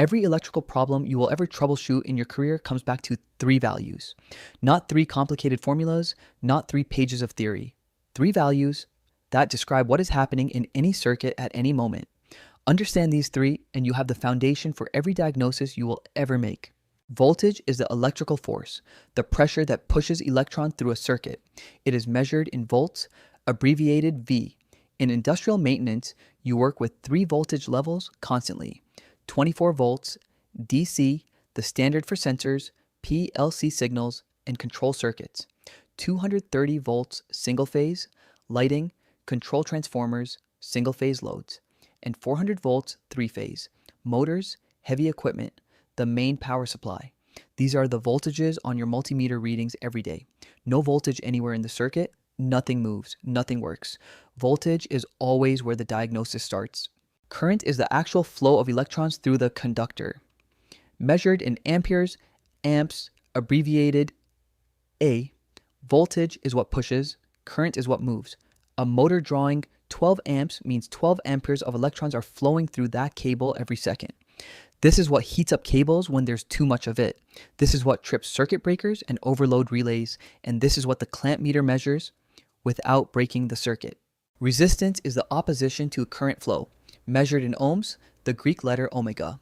Every electrical problem you will ever troubleshoot in your career comes back to three values. Not three complicated formulas, not 3 pages of theory. 3 values that describe what is happening in any circuit at any moment. Understand these 3 and you have the foundation for every diagnosis you will ever make. Voltage is the electrical force, the pressure that pushes electrons through a circuit. It is measured in volts, abbreviated V. In industrial maintenance, you work with 3 voltage levels constantly. 24 volts, DC, the standard for sensors, PLC signals, and control circuits. 230 volts single phase, lighting, control transformers, single phase loads. And 400 volts 3-phase, motors, heavy equipment, the main power supply. These are the voltages on your multimeter readings every day. No voltage anywhere in the circuit, nothing moves, nothing works. Voltage is always where the diagnosis starts. Current is the actual flow of electrons through the conductor. Measured in amperes, amps, abbreviated A. Voltage is what pushes, current is what moves. A motor drawing 12 amps means 12 amperes of electrons are flowing through that cable every second. This is what heats up cables when there's too much of it. This is what trips circuit breakers and overload relays, and this is what the clamp meter measures without breaking the circuit. Resistance is the opposition to current flow. Measured in ohms, the Greek letter omega.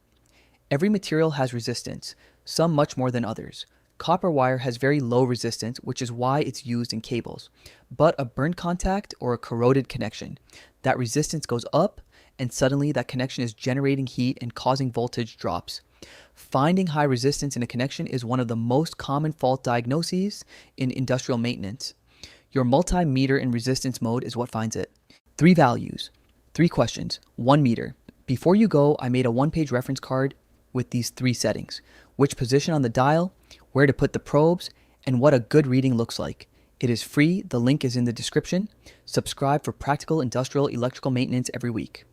Every material has resistance, some much more than others. Copper wire has very low resistance, which is why it's used in cables. But a burn contact or a corroded connection, that resistance goes up and suddenly that connection is generating heat and causing voltage drops. Finding high resistance in a connection is one of the most common fault diagnoses in industrial maintenance. Your multimeter in resistance mode is what finds it. 3 values, 3 questions, 1 meter. Before you go, I made a 1-page reference card with these 3 settings: which position on the dial, where to put the probes, and what a good reading looks like. It is free, the link is in the description. Subscribe for practical industrial electrical maintenance every week.